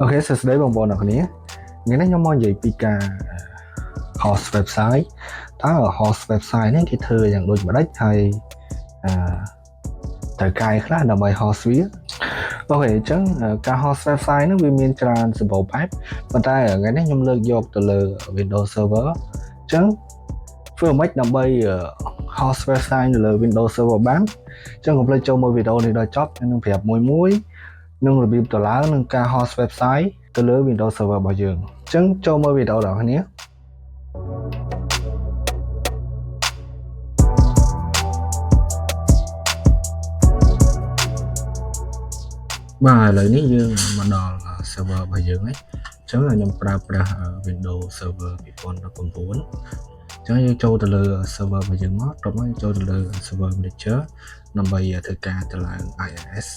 Ok,សួស្តីបងប្អូនអ្នកនាងថ្ងៃនេះខ្ញុំមកនិយាយពីការ host website តើ host website នេះគេធ្វើយ៉ាងដូចម្ដេចហើយត្រូវកែខ្លះដើម្បី host វាអូខេអញ្ចឹងការ host website នេះវាមានច្រើនសម្បូរបែបប៉ុន្តែថ្ងៃនេះខ្ញុំលើកយកទៅលើ Windows Server អញ្ចឹងធ្វើម៉េចដើម្បី host website នៅលើ Windows Server បានអញ្ចឹងកុំភ្លេចចូលមើលវីដេអូនេះដល់ចប់ខ្ញុំនឹងប្រាប់មួយនឹងរបៀបទៅឡើងនឹងការ host website ទៅលើ Windows Server របស់យើងអញ្ចឹងចូលមើលវីដេអូដល់គ្នាបាទឥឡូវនេះយើងមកដល់ server របស់យើងហើយអញ្ចឹងខ្ញុំប្រើប្រាស់ Windows Server 2019អញ្ចឹងយើងចូលទៅលើ server របស់យើងមកបន្ទាប់មកចូលទៅលើ server manager ដើម្បីធ្វើការទៅឡើង IIS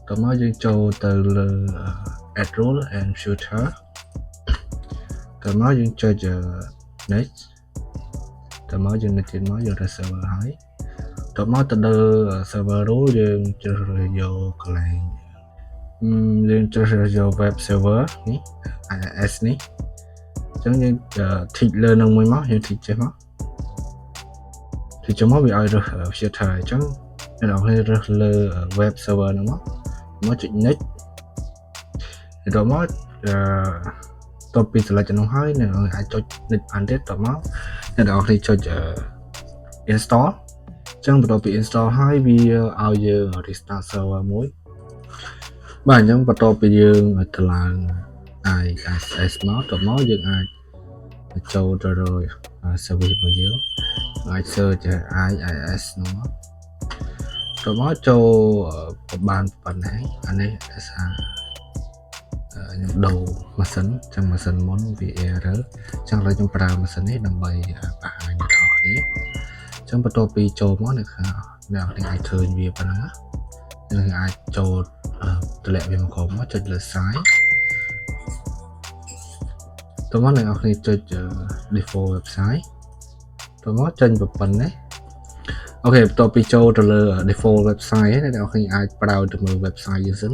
តោះមកយើងចូលទៅលើ add role and filter តោះមកយើងចុច next តោះមកយើងទៅទៀតមកយកទៅ server ហើយតោះមកទៅលើ server role យើងជ្រើសរើសយកកន្លែងយើងជ្រើសរើសយក web server នេះ IIS នេះអញ្ចឹងយើងធីកលើនឹងមួយមកយើងធីកចេះមកធីកចុះមកវាឲ្យរើស filter អញ្ចឹងអ្នកនរគ្នារើសលើ web server ហ្នឹងមកចុច next ទៅមកតទៅពី select នោះហើយអ្នកនរអាចចុច next បានទៀតតមកអ្នកនរគ្នាចុច install អញ្ចឹងបន្ទាប់ពី install ហើយវាឲ្យយើង restart server មួយបាទអញ្ចឹងបន្ទាប់ពីយើងទៅឡើង IIS មកតមកយើងអាចចូលទៅរក service របស់យើងអាច search IIS នោះតមកចូលបានប៉ុណ្ណេះអានេះភាសាខ្ញុំដូរម៉ាស៊ីនចឹងម៉ាស៊ីនមុនវា error ចឹងឥឡូវខ្ញុំប្រើម៉ាស៊ីននេះដើម្បីបង្ហាញដល់អ្នកគ្នាចឹងបន្ទាប់ពីចូលមកអ្នកគ្នាអាចឃើញវាប៉ុណ្ណឹងយើងអាចចូលតម្លាក់វាមកក្រោមមកចុចលើ site តោះមកអ្នកគ្នាចុច default website តោះមកចេញប៉ុណ្ណេះអូខេបន្ទាប់ពីចូលទៅលើ default website ហើយអ្នកគ្នាអាចប្រើទៅមើល website យើងសិន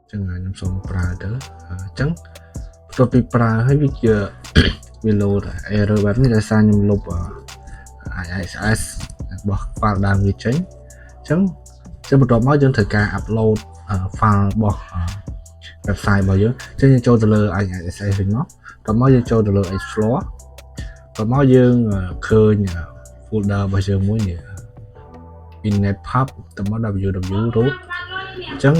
ចឹងខ្ញុំសូមប្រើទៅអញ្ចឹងបន្ទាប់ពីប្រើហើយវា load error បែបនេះដោយសារខ្ញុំលុប IIS របស់ file ដើមវាចេញអញ្ចឹងបន្ទាប់មកយើងត្រូវការ upload file របស់ website របស់យើងអញ្ចឹងយើងចូលទៅលើ IIS វិញមកបន្ទាប់មកយើងចូលទៅលើ explore បន្ទាប់មកយើងឃើញ folder របស់យើងមួយនេះ inetpub ទៅមក www root អញ្ចឹង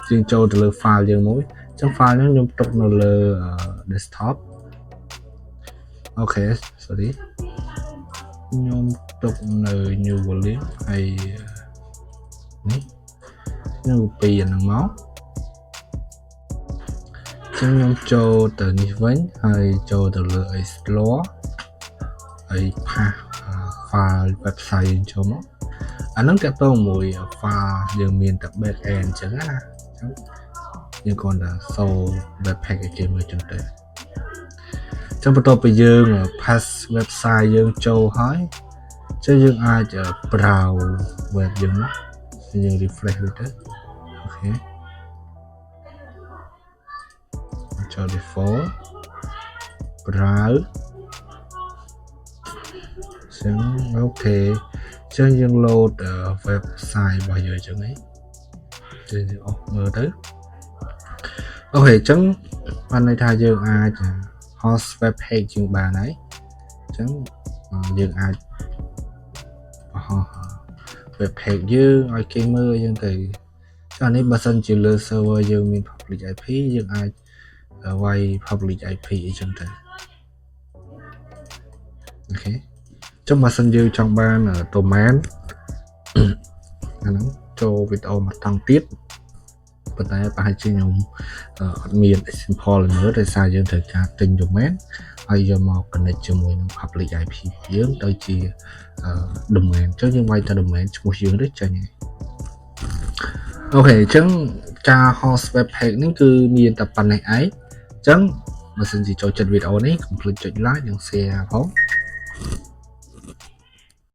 យើងចូលទៅលើ file យើងមួយអញ្ចឹង file ហ្នឹងខ្ញុំទុកនៅលើ desktop អូខេ sorry ខ្ញុំទុកនៅ new volume ហើយនេះខ្ញុំពីអាហ្នឹងមកអញ្ចឹងខ្ញុំចូលទៅនេះវិញហើយចូលទៅលើ explore ហើយផាស file website យើងចូលមកអាហ្នឹងតាក់ទងមួយ file យើងមានតែ back end អញ្ចឹងណាអញ្ចឹងយើងគ្រាន់តែសូម web page ឲ្យគេមើលចឹងទៅអញ្ចឹងបន្ទាប់ពីយើង pass website យើងចូលហើយអញ្ចឹងយើងអាច browse web យើងមកយើង refresh វាទៅអូខេចូល default browse ចឹងអូខេចឹងយើង load website របស់យើងចឹងហ្នឹងយើងអស់មើលទៅអូខេចឹងបានន័យថាយើងអាច host web page ជាងបានហើយចឹងយើងអាចបង្ហោះ web page យើងឲ្យគេមើលយើងទៅចានេះបើសិនជាលើ server យើងមាន public IP យើងអាចវាយ public IP អីចឹងទៅអូខេចុះបើសិនយើងចង់បាន domain អាហ្នឹងចូលវីដេអូមកតង់ទៀតប៉ុន្តែប្រហែលជាខ្ញុំអត់មាន example លើដោយសារយើងត្រូវការទិញ domain ហើយយកមក connect ជាមួយនឹង public IP យើងទៅជា domain អញ្ចឹងយើងវាយទៅ domain ឈ្មោះយើងទៅចេញអូខេអញ្ចឹងការ host web page នេះគឺមានតែប៉ុណ្ណេះឯងអញ្ចឹងបើសិនជាចូលចិត្តវីដេអូនេះកុំភ្លេចចុច like និង share ផង